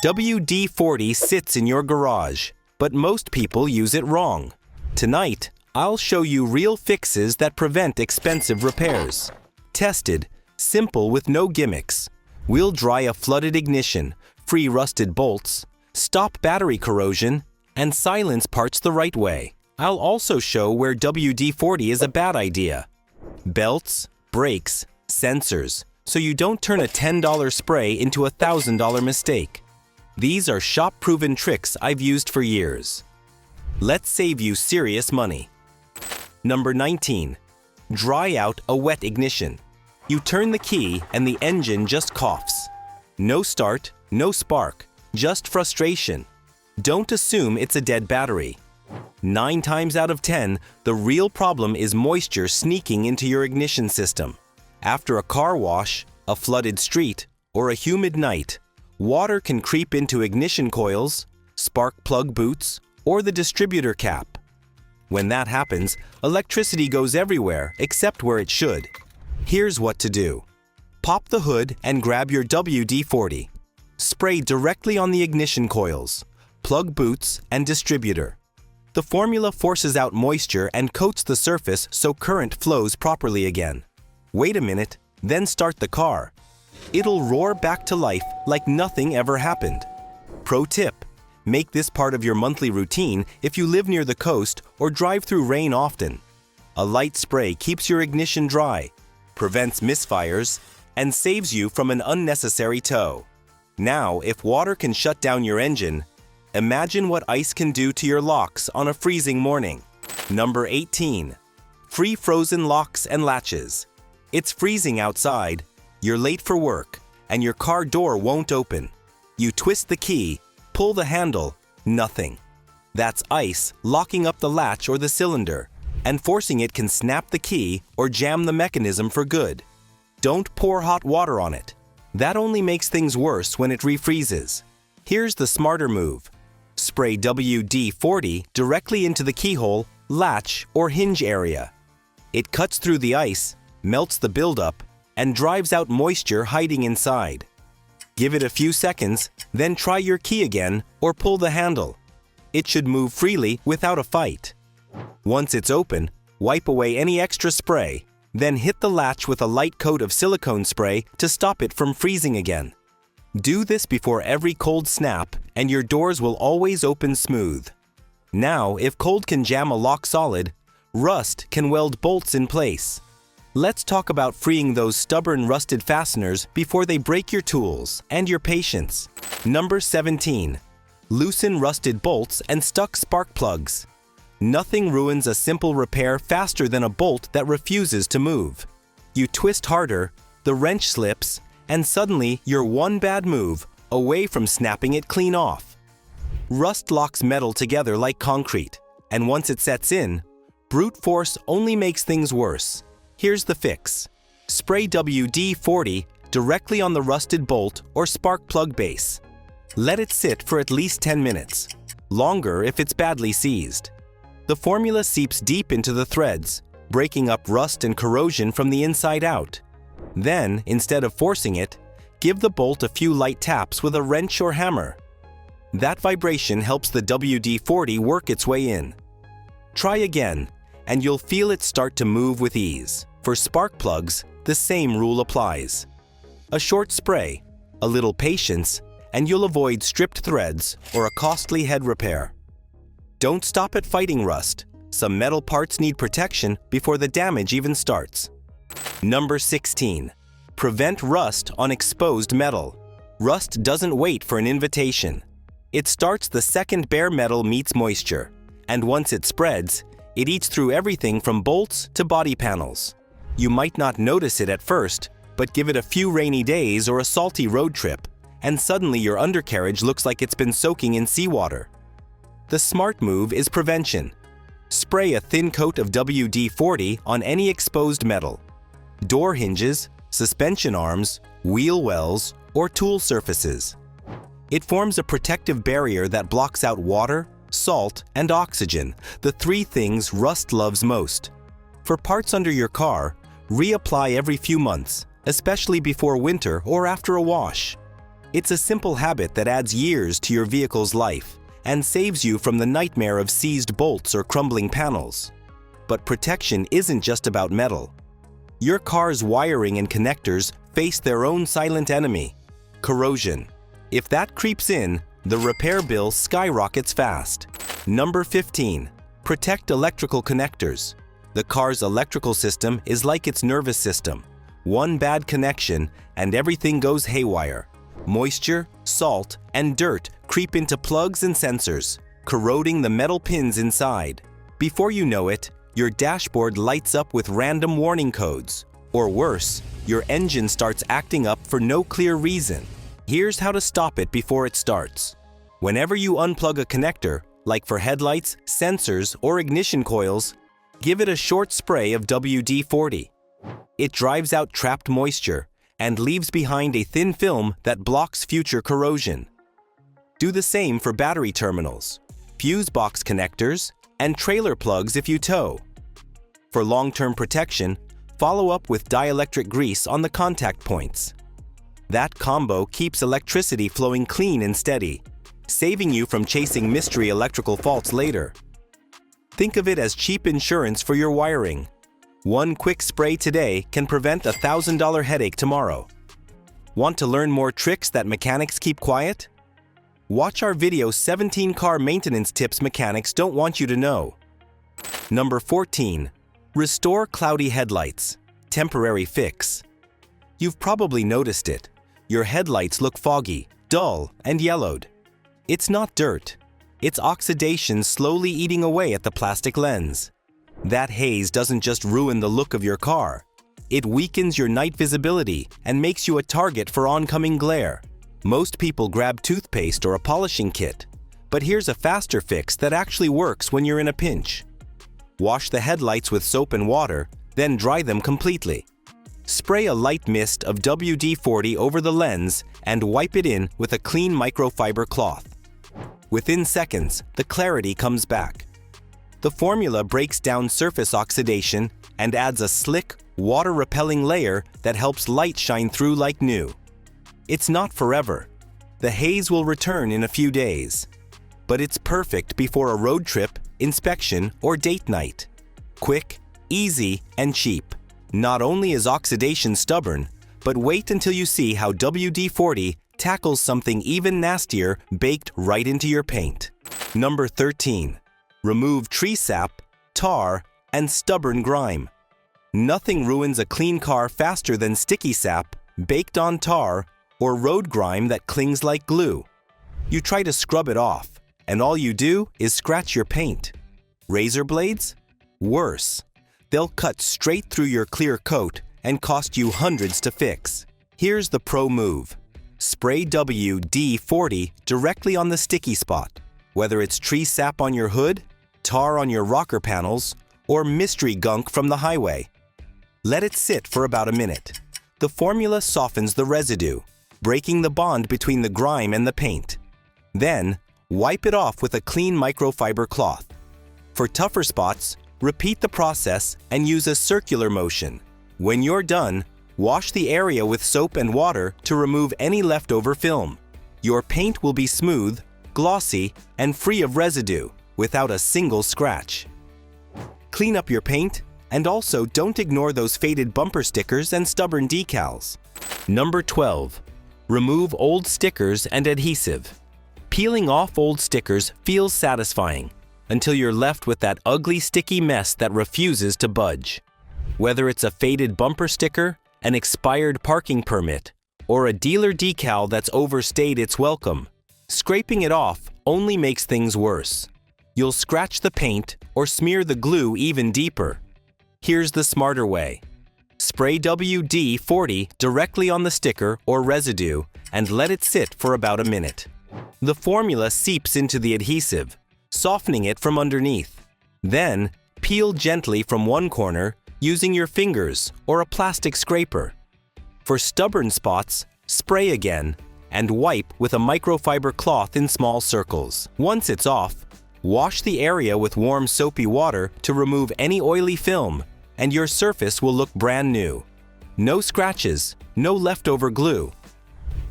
WD-40 sits in your garage, but most people use it wrong. Tonight, I'll show you real fixes that prevent expensive repairs. Tested, simple with no gimmicks. We'll dry a flooded ignition, free rusted bolts, stop battery corrosion, and silence parts the right way. I'll also show where WD-40 is a bad idea. Belts, brakes, sensors, so you don't turn a $10 spray into a $1,000 mistake. These are shop-proven tricks I've used for years. Let's save you serious money. Number 19. Dry out a wet ignition. You turn the key and the engine just coughs. No start, no spark, just frustration. Don't assume it's a dead battery. 9 times out of 10, the real problem is moisture sneaking into your ignition system. After a car wash, a flooded street, or a humid night, water can creep into ignition coils, spark plug boots, or the distributor cap. When that happens, electricity goes everywhere except where it should. Here's what to do. Pop the hood and grab your WD-40. Spray directly on the ignition coils, plug boots, and distributor. The formula forces out moisture and coats the surface so current flows properly again. Wait a minute, then start the car. It'll roar back to life like nothing ever happened. Pro tip: make this part of your monthly routine if you live near the coast or drive through rain often. A light spray keeps your ignition dry, prevents misfires, and saves you from an unnecessary tow. Now, if water can shut down your engine, imagine what ice can do to your locks on a freezing morning. Number 18. Free frozen locks and latches. It's freezing outside, you're late for work, and your car door won't open. You twist the key, pull the handle, nothing. That's ice locking up the latch or the cylinder, and forcing it can snap the key or jam the mechanism for good. Don't pour hot water on it. That only makes things worse when it refreezes. Here's the smarter move. Spray WD-40 directly into the keyhole, latch, or hinge area. It cuts through the ice, melts the buildup, and drives out moisture hiding inside. Give it a few seconds, then try your key again or pull the handle. It should move freely without a fight. Once it's open, wipe away any extra spray, then hit the latch with a light coat of silicone spray to stop it from freezing again. Do this before every cold snap, and your doors will always open smooth. Now, if cold can jam a lock solid, rust can weld bolts in place. Let's talk about freeing those stubborn rusted fasteners before they break your tools and your patience. Number 17. Loosen rusted bolts and stuck spark plugs. Nothing ruins a simple repair faster than a bolt that refuses to move. You twist harder, the wrench slips, and suddenly you're one bad move away from snapping it clean off. Rust locks metal together like concrete, and once it sets in, brute force only makes things worse. Here's the fix. Spray WD-40 directly on the rusted bolt or spark plug base. Let it sit for at least 10 minutes, longer if it's badly seized. The formula seeps deep into the threads, breaking up rust and corrosion from the inside out. Then, instead of forcing it, give the bolt a few light taps with a wrench or hammer. That vibration helps the WD-40 work its way in. Try again, and you'll feel it start to move with ease. For spark plugs, the same rule applies. A short spray, a little patience, and you'll avoid stripped threads or a costly head repair. Don't stop at fighting rust. Some metal parts need protection before the damage even starts. Number 16. Prevent rust on exposed metal. Rust doesn't wait for an invitation. It starts the second bare metal meets moisture, and once it spreads, it eats through everything from bolts to body panels. You might not notice it at first, but give it a few rainy days or a salty road trip, and suddenly your undercarriage looks like it's been soaking in seawater. The smart move is prevention. Spray a thin coat of WD-40 on any exposed metal. Door hinges, suspension arms, wheel wells, or tool surfaces. It forms a protective barrier that blocks out water, salt, and oxygen, the 3 things rust loves most. For parts under your car, reapply every few months, especially before winter or after a wash. It's a simple habit that adds years to your vehicle's life and saves you from the nightmare of seized bolts or crumbling panels. But protection isn't just about metal. Your car's wiring and connectors face their own silent enemy: corrosion. If that creeps in, the repair bill skyrockets fast. Number 15. Protect electrical connectors. The car's electrical system is like its nervous system. One bad connection and everything goes haywire. Moisture, salt, and dirt creep into plugs and sensors, corroding the metal pins inside. Before you know it, your dashboard lights up with random warning codes. Or worse, your engine starts acting up for no clear reason. Here's how to stop it before it starts. Whenever you unplug a connector, like for headlights, sensors, or ignition coils, give it a short spray of WD-40. It drives out trapped moisture and leaves behind a thin film that blocks future corrosion. Do the same for battery terminals, fuse box connectors, and trailer plugs if you tow. For long-term protection, follow up with dielectric grease on the contact points. That combo keeps electricity flowing clean and steady, saving you from chasing mystery electrical faults later. Think of it as cheap insurance for your wiring. One quick spray today can prevent a $1,000 headache tomorrow. Want to learn more tricks that mechanics keep quiet? Watch our video 17 car maintenance tips mechanics don't want you to know. Number 14. Restore cloudy headlights. Temporary fix. You've probably noticed it. Your headlights look foggy, dull, and yellowed. It's not dirt. It's oxidation slowly eating away at the plastic lens. That haze doesn't just ruin the look of your car. It weakens your night visibility and makes you a target for oncoming glare. Most people grab toothpaste or a polishing kit, but here's a faster fix that actually works when you're in a pinch. Wash the headlights with soap and water, then dry them completely. Spray a light mist of WD-40 over the lens and wipe it in with a clean microfiber cloth. Within seconds, the clarity comes back. The formula breaks down surface oxidation and adds a slick, water-repelling layer that helps light shine through like new. It's not forever. The haze will return in a few days. But it's perfect before a road trip, inspection, or date night. Quick, easy, and cheap. Not only is oxidation stubborn, but wait until you see how WD-40 tackles something even nastier baked right into your paint. Number 13. Remove tree sap, tar, and stubborn grime. Nothing ruins a clean car faster than sticky sap, baked on tar, or road grime that clings like glue. You try to scrub it off, and all you do is scratch your paint. Razor blades? Worse. They'll cut straight through your clear coat and cost you hundreds to fix. Here's the pro move. Spray WD-40 directly on the sticky spot, whether it's tree sap on your hood, tar on your rocker panels, or mystery gunk from the highway. Let it sit for about a minute. The formula softens the residue, breaking the bond between the grime and the paint. Then, wipe it off with a clean microfiber cloth. For tougher spots, repeat the process and use a circular motion. When you're done, wash the area with soap and water to remove any leftover film. Your paint will be smooth, glossy, and free of residue, without a single scratch. Clean up your paint, and also don't ignore those faded bumper stickers and stubborn decals. Number 12. Remove old stickers and adhesive. Peeling off old stickers feels satisfying until you're left with that ugly sticky mess that refuses to budge. Whether it's a faded bumper sticker, an expired parking permit, or a dealer decal that's overstayed its welcome, scraping it off only makes things worse. You'll scratch the paint or smear the glue even deeper. Here's the smarter way. Spray WD-40 directly on the sticker or residue and let it sit for about a minute. The formula seeps into the adhesive, softening it from underneath. Then, peel gently from one corner using your fingers or a plastic scraper. For stubborn spots, spray again and wipe with a microfiber cloth in small circles. Once it's off, wash the area with warm soapy water to remove any oily film, and your surface will look brand new. No scratches, no leftover glue.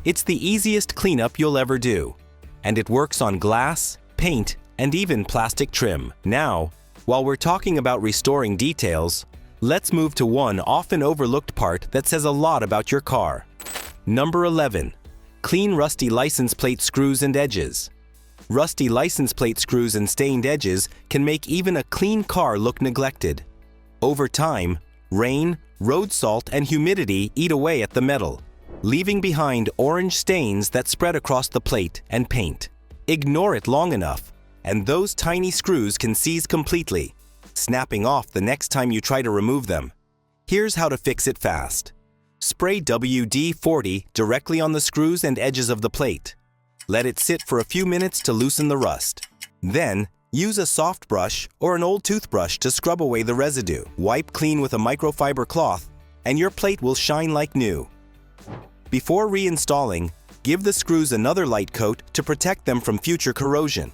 It's the easiest cleanup you'll ever do, and it works on glass, paint, and even plastic trim. Now, while we're talking about restoring details, let's move to one often overlooked part that says a lot about your car. Number 11. Clean rusty license plate screws and edges. Rusty license plate screws and stained edges can make even a clean car look neglected. Over time, rain, road salt, and humidity eat away at the metal, leaving behind orange stains that spread across the plate and paint. Ignore it long enough, and those tiny screws can seize completely, snapping off the next time you try to remove them. Here's how to fix it fast. Spray WD-40 directly on the screws and edges of the plate. Let it sit for a few minutes to loosen the rust. Then, use a soft brush or an old toothbrush to scrub away the residue. Wipe clean with a microfiber cloth, and your plate will shine like new. Before reinstalling, give the screws another light coat to protect them from future corrosion.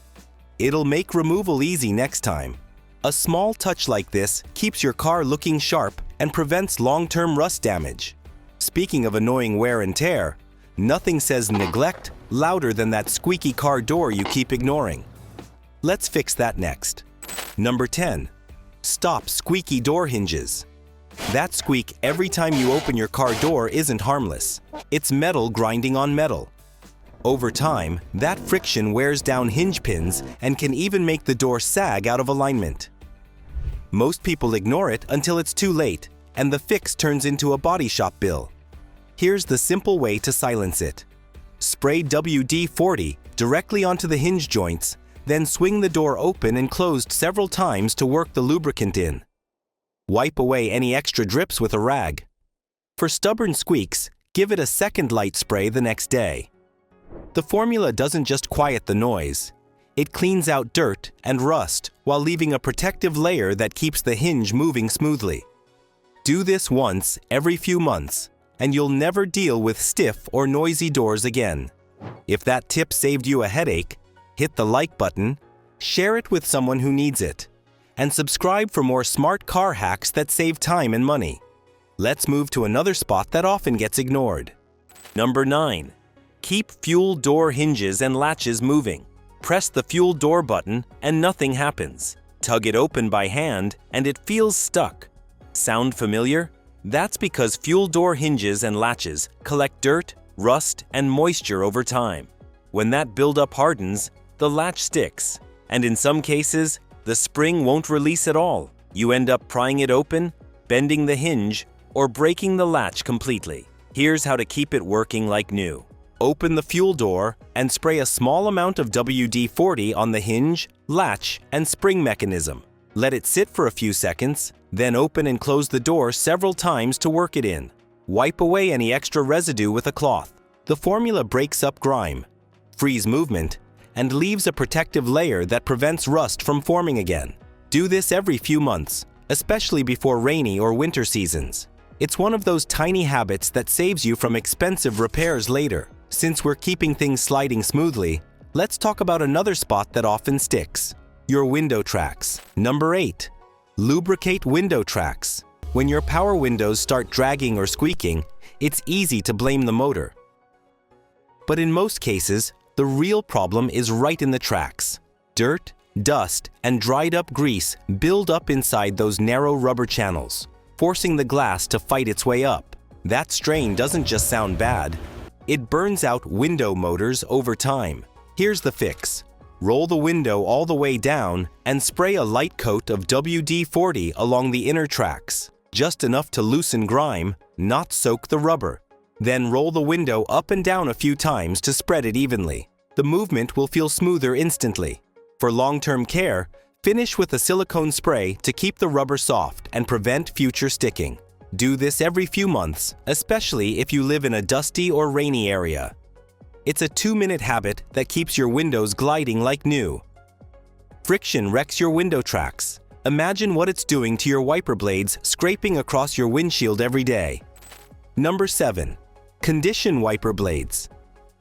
It'll make removal easy next time. A small touch like this keeps your car looking sharp and prevents long-term rust damage. Speaking of annoying wear and tear, nothing says neglect louder than that squeaky car door you keep ignoring. Let's fix that next. Number 10. Stop squeaky door hinges. That squeak every time you open your car door isn't harmless. It's metal grinding on metal. Over time, that friction wears down hinge pins and can even make the door sag out of alignment. Most people ignore it until it's too late, and the fix turns into a body shop bill. Here's the simple way to silence it. Spray WD-40 directly onto the hinge joints, then swing the door open and closed several times to work the lubricant in. Wipe away any extra drips with a rag. For stubborn squeaks, give it a second light spray the next day. The formula doesn't just quiet the noise. It cleans out dirt and rust while leaving a protective layer that keeps the hinge moving smoothly. Do this once every few months, and you'll never deal with stiff or noisy doors again. If that tip saved you a headache, hit the like button, share it with someone who needs it, and subscribe for more smart car hacks that save time and money. Let's move to another spot that often gets ignored. Number 9. Keep fuel door hinges and latches moving. Press the fuel door button and nothing happens. Tug it open by hand and it feels stuck. Sound familiar? That's because fuel door hinges and latches collect dirt, rust, and moisture over time. When that buildup hardens, the latch sticks, and in some cases, the spring won't release at all. You end up prying it open, bending the hinge, or breaking the latch completely. Here's how to keep it working like new. Open the fuel door and spray a small amount of WD-40 on the hinge, latch, and spring mechanism. Let it sit for a few seconds, then open and close the door several times to work it in. Wipe away any extra residue with a cloth. The formula breaks up grime, frees movement, and leaves a protective layer that prevents rust from forming again. Do this every few months, especially before rainy or winter seasons. It's one of those tiny habits that saves you from expensive repairs later. Since we're keeping things sliding smoothly, let's talk about another spot that often sticks: your window tracks. Number 8. Lubricate window tracks. When your power windows start dragging or squeaking, it's easy to blame the motor. But in most cases, the real problem is right in the tracks. Dirt, dust, and dried up grease build up inside those narrow rubber channels, forcing the glass to fight its way up. That strain doesn't just sound bad. It burns out window motors over time. Here's the fix. Roll the window all the way down and spray a light coat of WD-40 along the inner tracks, just enough to loosen grime, not soak the rubber. Then roll the window up and down a few times to spread it evenly. The movement will feel smoother instantly. For long-term care, finish with a silicone spray to keep the rubber soft and prevent future sticking. Do this every few months, especially if you live in a dusty or rainy area. It's a 2-minute habit that keeps your windows gliding like new. Friction wrecks your window tracks. Imagine what it's doing to your wiper blades scraping across your windshield every day. Number 7. Condition wiper blades.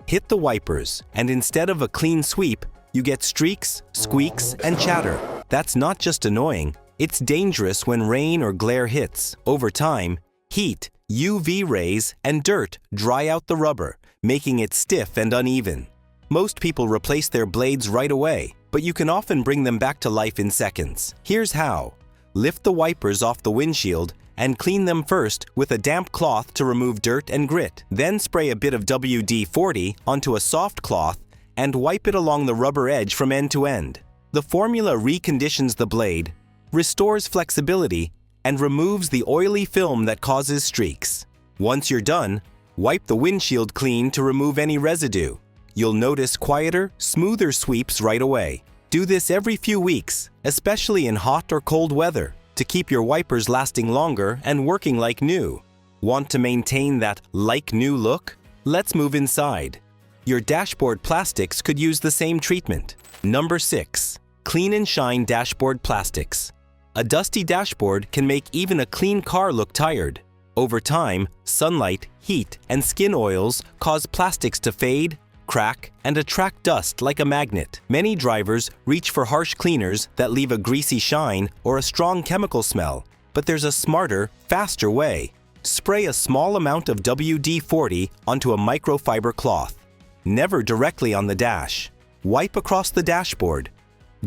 Hit the wipers, and instead of a clean sweep, you get streaks, squeaks, and chatter. That's not just annoying, it's dangerous when rain or glare hits. Over time, heat, UV rays, and dirt dry out the rubber, making it stiff and uneven. Most people replace their blades right away, but you can often bring them back to life in seconds. Here's how. Lift the wipers off the windshield and clean them first with a damp cloth to remove dirt and grit. Then spray a bit of WD-40 onto a soft cloth and wipe it along the rubber edge from end to end. The formula reconditions the blade, restores flexibility, and removes the oily film that causes streaks. Once you're done, wipe the windshield clean to remove any residue. You'll notice quieter, smoother sweeps right away. Do this every few weeks, especially in hot or cold weather, to keep your wipers lasting longer and working like new. Want to maintain that like-new look? Let's move inside. Your dashboard plastics could use the same treatment. Number 6. Clean and shine dashboard plastics. A dusty dashboard can make even a clean car look tired. Over time, sunlight, heat, and skin oils cause plastics to fade, crack, and attract dust like a magnet. Many drivers reach for harsh cleaners that leave a greasy shine or a strong chemical smell, but there's a smarter, faster way. Spray a small amount of WD-40 onto a microfiber cloth. Never directly on the dash. Wipe across the dashboard,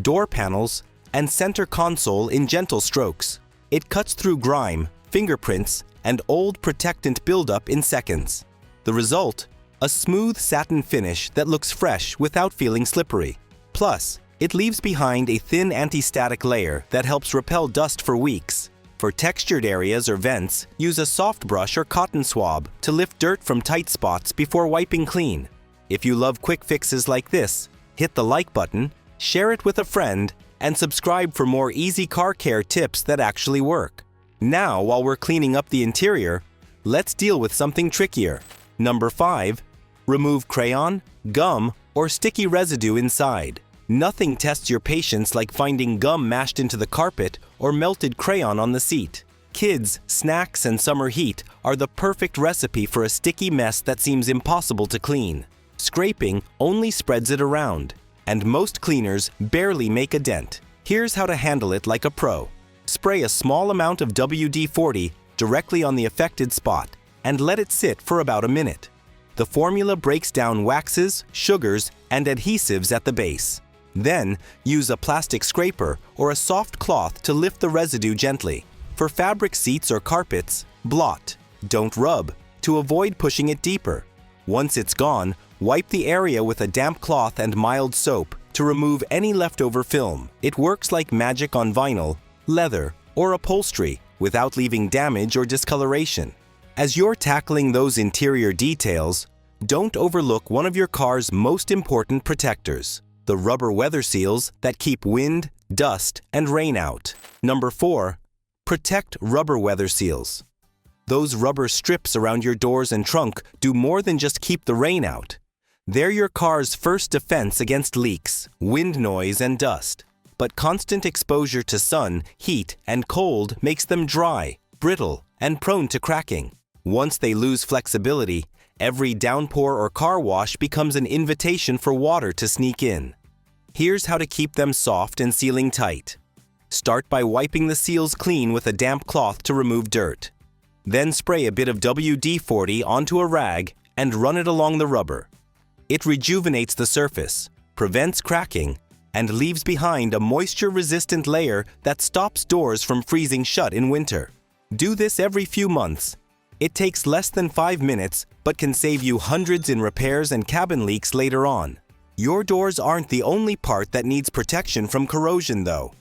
door panels, and center console in gentle strokes. It cuts through grime, fingerprints, and old protectant buildup in seconds. The result? A smooth satin finish that looks fresh without feeling slippery. Plus, it leaves behind a thin anti-static layer that helps repel dust for weeks. For textured areas or vents, use a soft brush or cotton swab to lift dirt from tight spots before wiping clean. If you love quick fixes like this, hit the like button, share it with a friend, and subscribe for more easy car care tips that actually work. Now, while we're cleaning up the interior, let's deal with something trickier. Number 5. Remove crayon, gum, or sticky residue inside. Nothing tests your patience like finding gum mashed into the carpet or melted crayon on the seat. Kids, snacks, and summer heat are the perfect recipe for a sticky mess that seems impossible to clean. Scraping only spreads it around, and most cleaners barely make a dent. Here's how to handle it like a pro. Spray a small amount of WD-40 directly on the affected spot and let it sit for about a minute. The formula breaks down waxes, sugars, and adhesives at the base. Then, use a plastic scraper or a soft cloth to lift the residue gently. For fabric seats or carpets, blot, don't rub, to avoid pushing it deeper. Once it's gone, wipe the area with a damp cloth and mild soap to remove any leftover film. It works like magic on vinyl, leather, or upholstery without leaving damage or discoloration. As you're tackling those interior details, don't overlook one of your car's most important protectors, the rubber weather seals that keep wind, dust, and rain out. Number 4. Protect rubber weather seals. Those rubber strips around your doors and trunk do more than just keep the rain out. They're your car's first defense against leaks, wind noise, and dust. But constant exposure to sun, heat, and cold makes them dry, brittle, and prone to cracking. Once they lose flexibility, every downpour or car wash becomes an invitation for water to sneak in. Here's how to keep them soft and sealing tight. Start by wiping the seals clean with a damp cloth to remove dirt. Then spray a bit of WD-40 onto a rag and run it along the rubber. It rejuvenates the surface, prevents cracking, and leaves behind a moisture-resistant layer that stops doors from freezing shut in winter. Do this every few months. It takes less than 5 minutes, but can save you hundreds in repairs and cabin leaks later on. Your doors aren't the only part that needs protection from corrosion, though.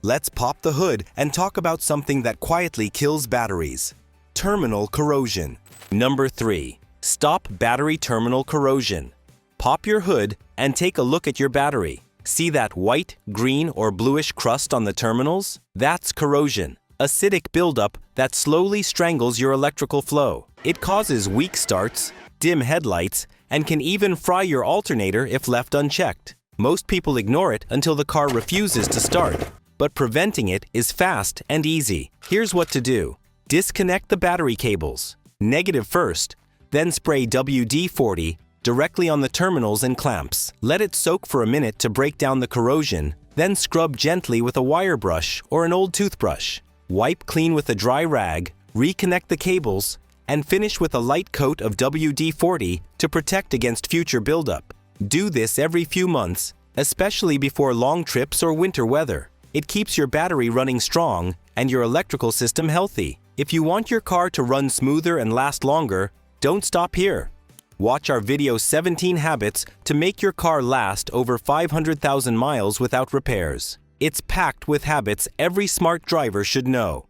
Let's pop the hood and talk about something that quietly kills batteries: terminal corrosion. Number 3. Stop battery terminal corrosion. Pop your hood and take a look at your battery. See that white, green, or bluish crust on the terminals? That's corrosion, acidic buildup that slowly strangles your electrical flow. It causes weak starts, dim headlights, and can even fry your alternator if left unchecked. Most people ignore it until the car refuses to start, but preventing it is fast and easy. Here's what to do. Disconnect the battery cables, negative first, then spray WD-40 directly on the terminals and clamps. Let it soak for a minute to break down the corrosion, then scrub gently with a wire brush or an old toothbrush. Wipe clean with a dry rag, reconnect the cables, and finish with a light coat of WD-40 to protect against future buildup. Do this every few months, especially before long trips or winter weather. It keeps your battery running strong and your electrical system healthy. If you want your car to run smoother and last longer, don't stop here. Watch our video 17 habits to make your car last over 500,000 miles without repairs. It's packed with habits every smart driver should know.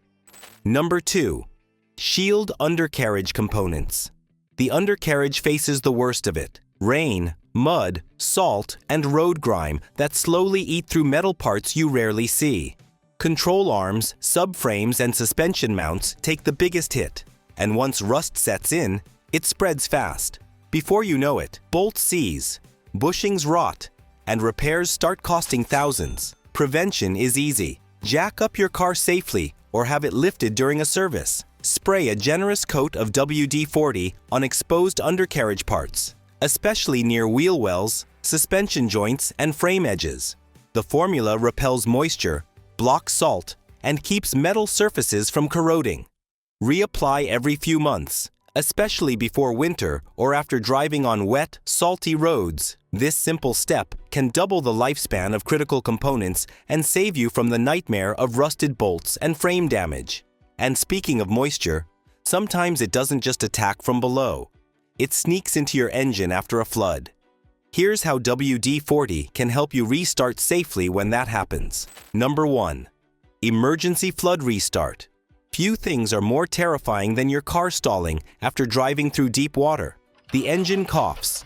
Number 2. Shield undercarriage components. The undercarriage faces the worst of it. Rain, mud, salt, and road grime that slowly eat through metal parts you rarely see. Control arms, subframes, and suspension mounts take the biggest hit, and once rust sets in, it spreads fast. Before you know it, bolts seize, bushings rot, and repairs start costing thousands. Prevention is easy. Jack up your car safely or have it lifted during a service. Spray a generous coat of WD-40 on exposed undercarriage parts, especially near wheel wells, suspension joints, and frame edges. The formula repels moisture, blocks salt, and keeps metal surfaces from corroding. Reapply every few months, especially before winter or after driving on wet, salty roads. This simple step can double the lifespan of critical components and save you from the nightmare of rusted bolts and frame damage. And speaking of moisture, sometimes it doesn't just attack from below. It sneaks into your engine after a flood. Here's how WD-40 can help you restart safely when that happens. Number 1. Emergency flood restart. Few things are more terrifying than your car stalling after driving through deep water. The engine coughs,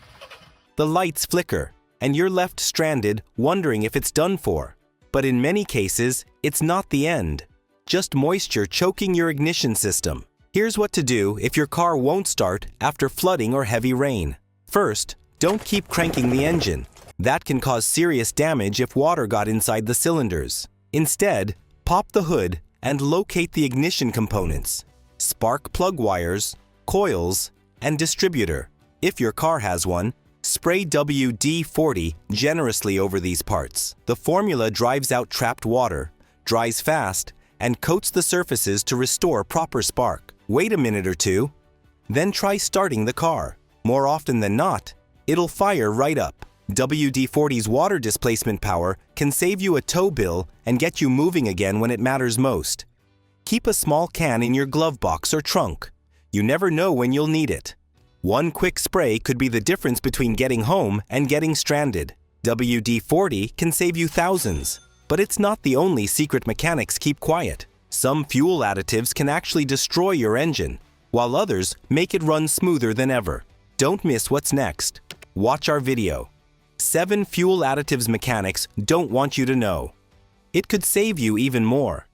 the lights flicker, and you're left stranded wondering if it's done for. But in many cases, it's not the end. Just moisture choking your ignition system. Here's what to do if your car won't start after flooding or heavy rain. First, don't keep cranking the engine. That can cause serious damage if water got inside the cylinders. Instead, pop the hood and locate the ignition components: spark plug wires, coils, and distributor. If your car has one, spray WD-40 generously over these parts. The formula drives out trapped water, dries fast, and coats the surfaces to restore proper spark. Wait a minute or two, then try starting the car. More often than not, it'll fire right up. WD-40's water displacement power can save you a tow bill and get you moving again when it matters most. Keep a small can in your glove box or trunk. You never know when you'll need it. One quick spray could be the difference between getting home and getting stranded. WD-40 can save you thousands, but it's not the only secret mechanics keep quiet. Some fuel additives can actually destroy your engine, while others make it run smoother than ever. Don't miss what's next. Watch our video. 7 fuel additives mechanics don't want you to know. It could save you even more.